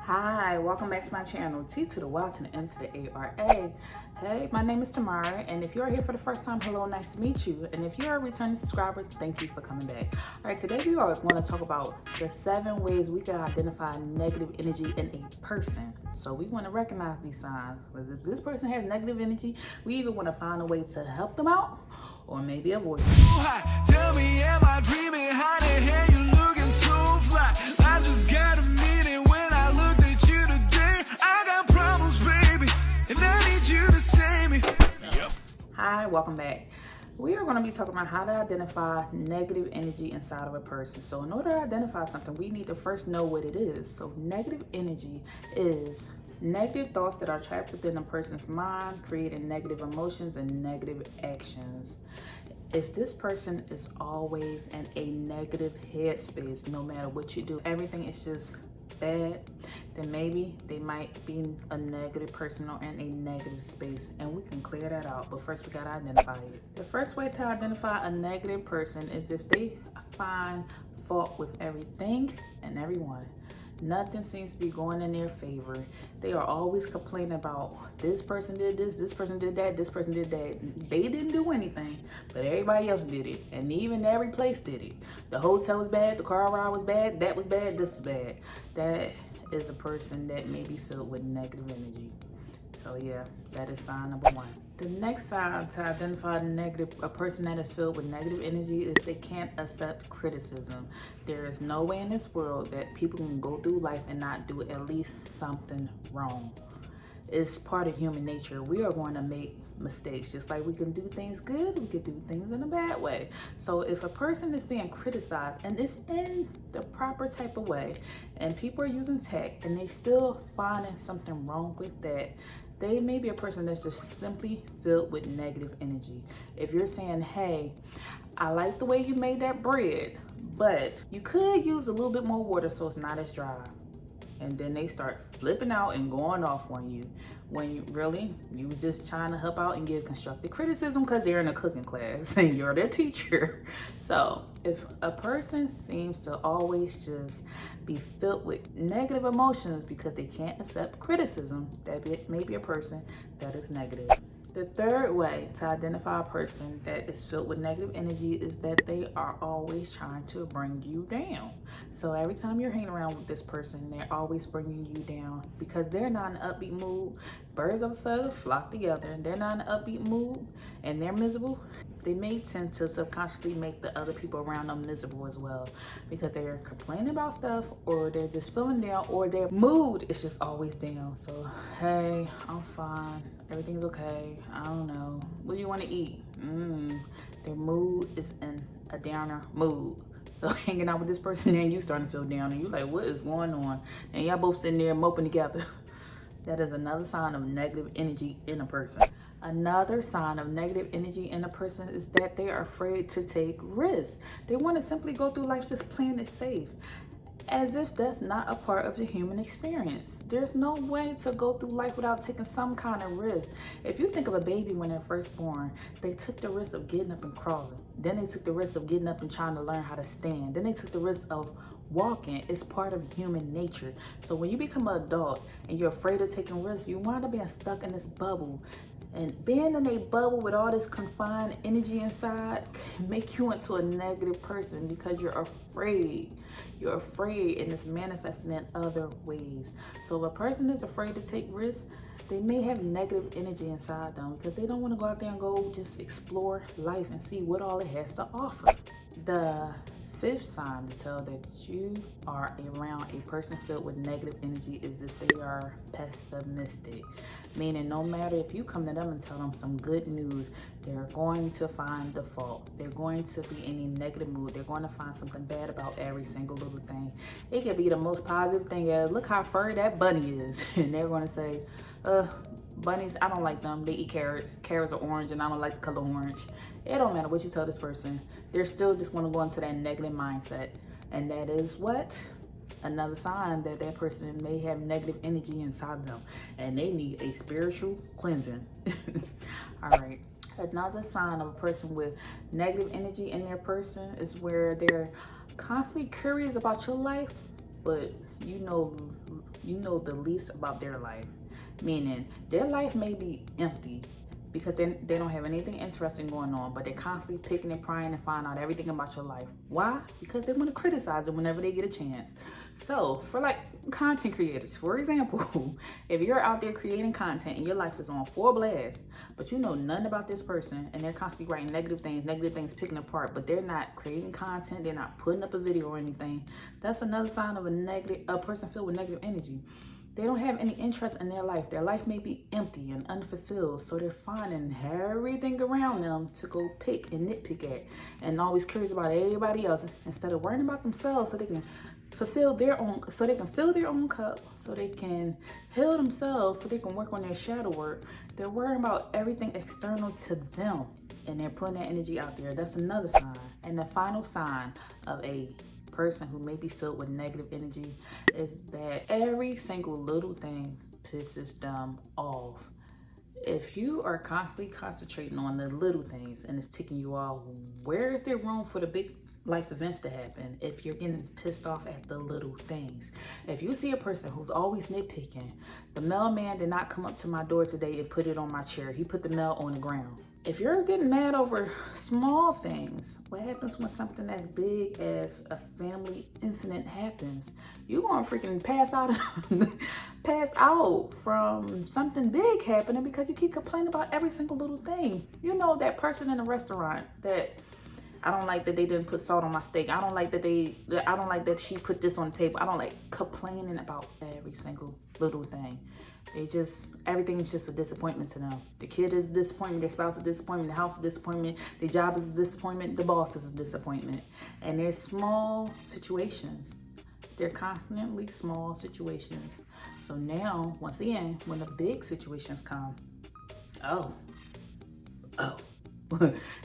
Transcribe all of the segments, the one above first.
Hi, welcome back to my channel, T to the Y to the M to the A-R-A. Hey, my name is Tamara, and if you are here for the first time, hello, nice to meet you. And if you are a returning subscriber, thank you for coming back. All right, today we are going to talk about the 7 ways we can identify negative energy in a person. So we want to recognize these signs. If this person has negative energy, we either want to find a way to help them out or maybe avoid it. Tell me, am I dreaming? How the hell you looking so fly? I just got a meeting when I looked at you today. I got problems, baby, and I need you to save me. Yep. Hi, welcome back. We are going to be talking about how to identify negative energy inside of a person. So in order to identify something, we need to first know what it is. So negative energy is negative thoughts that are trapped within a person's mind, creating negative emotions and negative actions. If this person is always in a negative headspace, no matter what you do, everything is just bad, then maybe they might be a negative person or in a negative space, and we can clear that out. But first we gotta identify it. The first way to identify a negative person is if they find fault with everything and everyone. Nothing seems to be going in their favor. They are always complaining about this person did this person did that, this person did that. They didn't do anything, but everybody else did it. And even every place did it. The hotel was bad, the car ride was bad, that was bad, this is bad. That is a person that may be filled with negative energy. So yeah, that is sign number 1. The next sign to identify a person that is filled with negative energy is they can't accept criticism. There is no way in this world that people can go through life and not do at least something wrong. It's part of human nature. We are going to make mistakes. Just like we can do things good, we can do things in a bad way. So if a person is being criticized and it's in the proper type of way, and people are using tech and they still finding something wrong with that, they may be a person that's just simply filled with negative energy. If you're saying, hey, I like the way you made that bread, but you could use a little bit more water so it's not as dry. And then they start flipping out and going off on you when you were just trying to help out and give constructive criticism because they're in a cooking class and you're their teacher. So if a person seems to always just be filled with negative emotions because they can't accept criticism, that may be a person that is negative. The third way to identify a person that is filled with negative energy is that they are always trying to bring you down. So every time you're hanging around with this person, they're always bringing you down because they're not in an upbeat mood. Birds of a feather flock together, and they're not in an upbeat mood and they're miserable. They may tend to subconsciously make the other people around them miserable as well because they're complaining about stuff, or they're just feeling down, or their mood is just always down. So, hey, I'm fine. Everything's okay. I don't know. What do you want to eat? Their mood is in a downer mood. So hanging out with this person and you starting to feel down and you're like, what is going on? And y'all both sitting there moping together. That is another sign of negative energy in a person. Another sign of negative energy in a person is that they are afraid to take risks. They want to simply go through life just playing it safe, as if that's not a part of the human experience. There's no way to go through life without taking some kind of risk. If you think of a baby when they're first born, they took the risk of getting up and crawling. Then they took the risk of getting up and trying to learn how to stand. Then they took the risk of walking. It's part of human nature. So when you become an adult and you're afraid of taking risks, you wind up being stuck in this bubble. And being in a bubble with all this confined energy inside can make you into a negative person because you're afraid. You're afraid, and it's manifesting in other ways. So if a person is afraid to take risks, they may have negative energy inside them because they don't want to go out there and go just explore life and see what all it has to offer. The 5th sign to tell that you are around a person filled with negative energy is if they are pessimistic. Meaning no matter if you come to them and tell them some good news, they're going to find the fault. They're going to be in a negative mood. They're going to find something bad about every single little thing. It could be the most positive thing as, look how furry that bunny is. And they're going to say, bunnies, I don't like them. They eat carrots. Carrots are orange and I don't like the color orange. It don't matter what you tell this person. They're still just going to go into that negative mindset. And that is what? Another sign that that person may have negative energy inside of them. And they need a spiritual cleansing. All right. Another sign of a person with negative energy in their person is where they're constantly curious about your life, but you know you know the least about their life. Meaning, their life may be empty because they don't have anything interesting going on, but they're constantly picking and prying and finding out everything about your life. Why? Because they want to criticize it whenever they get a chance. So for like content creators, for example, if you're out there creating content and your life is on full blast, but you know nothing about this person and they're constantly writing negative things picking apart, but they're not creating content, they're not putting up a video or anything, that's another sign of a person filled with negative energy. They don't have any interest in their life. Their life may be empty and unfulfilled, so they're finding everything around them to go pick and nitpick at, and always curious about everybody else instead of worrying about themselves, so they can fill their own cup, so they can heal themselves, so they can work on their shadow work. They're worrying about everything external to them, and they're putting that energy out there. That's another sign. And the final sign of a person who may be filled with negative energy is that every single little thing pisses them off. If you are constantly concentrating on the little things and it's ticking you off, where is there room for the big life events to happen if you're getting pissed off at the little things? If you see a person who's always nitpicking, the mailman did not come up to my door today and put it on my chair. He put the mail on the ground. If you're getting mad over small things, what happens when something as big as a family incident happens? You're gonna freaking pass out from something big happening because you keep complaining about every single little thing. You know, that person in a restaurant that, I don't like that they didn't put salt on my steak. I don't like that she put this on the table. I don't like complaining about every single little thing. Everything's just a disappointment to them. The kid is a disappointment, their spouse is a disappointment, the house is a disappointment, their job is a disappointment, the boss is a disappointment. And they're small situations. They're constantly small situations. So now, once again, when the big situations come, oh.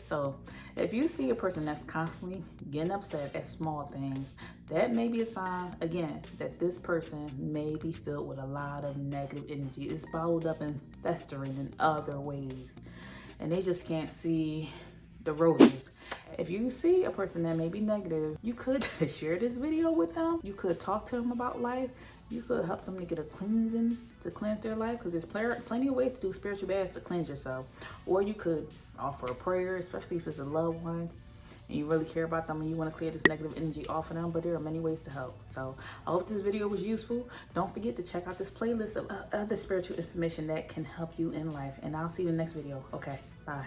So if you see a person that's constantly getting upset at small things, that may be a sign, again, that this person may be filled with a lot of negative energy. It's bottled up and festering in other ways, and they just can't see the roses. If you see a person that may be negative, you could share this video with them. You could talk to them about life. You could help them to get a cleansing, to cleanse their life, because there's plenty of ways to do spiritual baths to cleanse yourself. Or you could offer a prayer, especially if it's a loved one and you really care about them and you want to clear this negative energy off of them. But there are many ways to help. So I hope this video was useful. Don't forget to check out this playlist of other spiritual information that can help you in life. And I'll see you in the next video. Okay, bye.